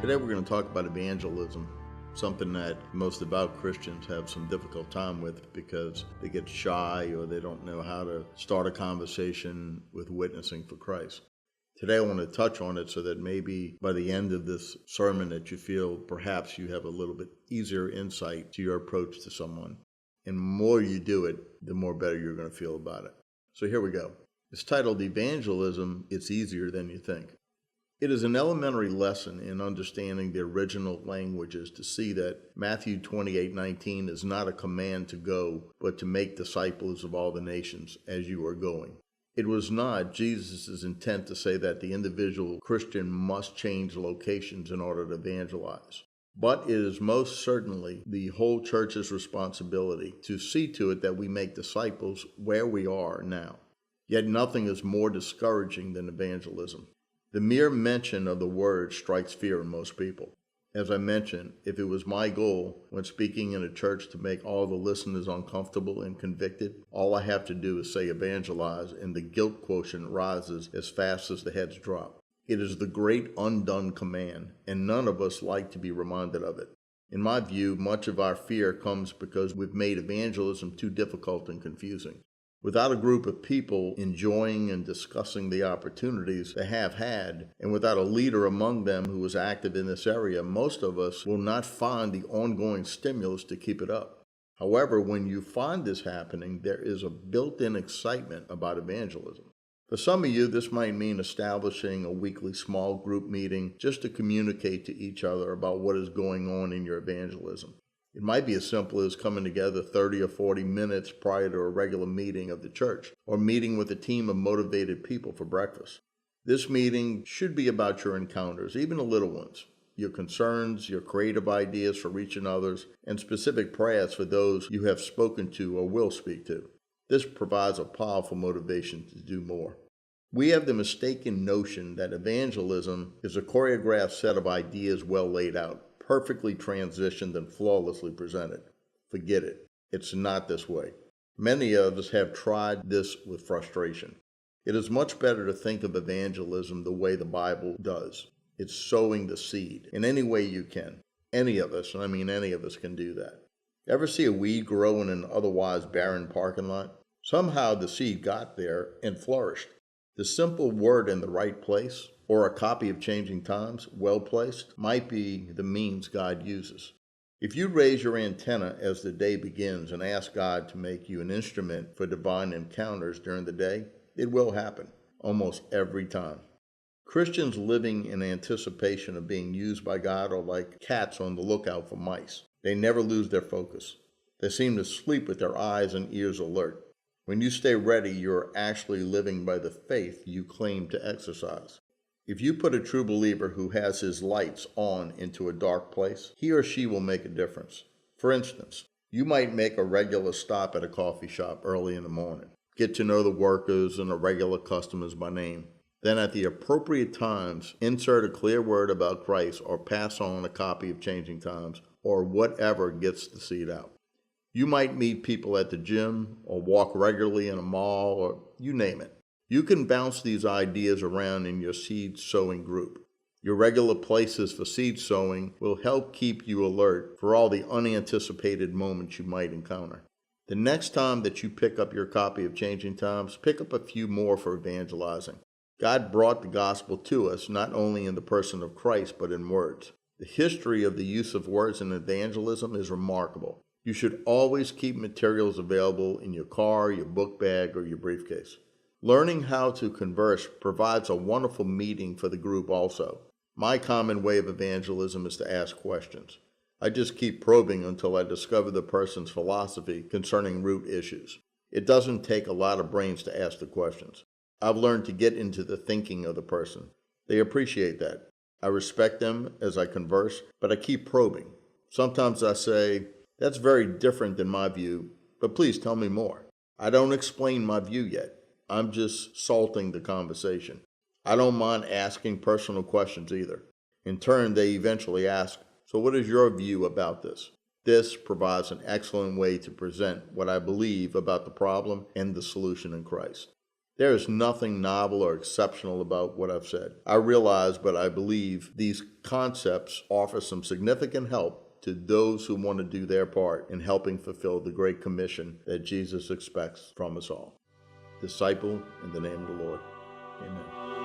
Today we're going to talk about evangelism, something that most devout Christians have some difficult time with because they get shy or they don't know how to start a conversation with witnessing for Christ. Today I want to touch on it so that maybe by the end of this sermon that you feel perhaps you have a little bit easier insight to your approach to someone. And the more you do it, the more better you're going to feel about it. So here we go. It's titled Evangelism, It's Easier Than You Think. It is an elementary lesson in understanding the original languages to see that Matthew 28:19 is not a command to go, but to make disciples of all the nations as you are going. It was not Jesus' intent to say that the individual Christian must change locations in order to evangelize. But it is most certainly the whole church's responsibility to see to it that we make disciples where we are now. Yet nothing is more discouraging than evangelism. The mere mention of the word strikes fear in most people. As I mentioned, if it was my goal when speaking in a church to make all the listeners uncomfortable and convicted, all I have to do is say evangelize and the guilt quotient rises as fast as the heads drop. It is the great undone command, and none of us like to be reminded of it. In my view, much of our fear comes because we've made evangelism too difficult and confusing. Without a group of people enjoying and discussing the opportunities they have had, and without a leader among them who is active in this area, most of us will not find the ongoing stimulus to keep it up. However, when you find this happening, there is a built-in excitement about evangelism. For some of you, this might mean establishing a weekly small group meeting just to communicate to each other about what is going on in your evangelism. It might be as simple as coming together 30 or 40 minutes prior to a regular meeting of the church, or meeting with a team of motivated people for breakfast. This meeting should be about your encounters, even the little ones, your concerns, your creative ideas for reaching others, and specific prayers for those you have spoken to or will speak to. This provides a powerful motivation to do more. We have the mistaken notion that evangelism is a choreographed set of ideas well laid out, perfectly transitioned and flawlessly presented. Forget it. It's not this way. Many of us have tried this with frustration. It is much better to think of evangelism the way the Bible does. It's sowing the seed in any way you can. Any of us, and I mean any of us, can do that. Ever see a weed grow in an otherwise barren parking lot? Somehow the seed got there and flourished. The simple word in the right place, or a copy of Changing Times, well placed, might be the means God uses. If you raise your antenna as the day begins and ask God to make you an instrument for divine encounters during the day, it will happen, almost every time. Christians living in anticipation of being used by God are like cats on the lookout for mice. They never lose their focus. They seem to sleep with their eyes and ears alert. When you stay ready, you're actually living by the faith you claim to exercise. If you put a true believer who has his lights on into a dark place, he or she will make a difference. For instance, you might make a regular stop at a coffee shop early in the morning, get to know the workers and the regular customers by name. Then at the appropriate times, insert a clear word about Christ or pass on a copy of Changing Times or whatever gets the seed out. You might meet people at the gym or walk regularly in a mall or you name it. You can bounce these ideas around in your seed sowing group. Your regular places for seed sowing will help keep you alert for all the unanticipated moments you might encounter. The next time that you pick up your copy of Changing Times, pick up a few more for evangelizing. God brought the gospel to us not only in the person of Christ, but in words. The history of the use of words in evangelism is remarkable. You should always keep materials available in your car, your book bag, or your briefcase. Learning how to converse provides a wonderful meeting for the group also. My common way of evangelism is to ask questions. I just keep probing until I discover the person's philosophy concerning root issues. It doesn't take a lot of brains to ask the questions. I've learned to get into the thinking of the person. They appreciate that. I respect them as I converse, but I keep probing. Sometimes I say, "That's very different than my view, but please tell me more." I don't explain my view yet. I'm just salting the conversation. I don't mind asking personal questions either. In turn, they eventually ask, "So what is your view about this?" This provides an excellent way to present what I believe about the problem and the solution in Christ. There is nothing novel or exceptional about what I've said. I realize, but I believe these concepts offer some significant help to those who want to do their part in helping fulfill the great commission that Jesus expects from us all. Disciple in the name of the Lord. Amen.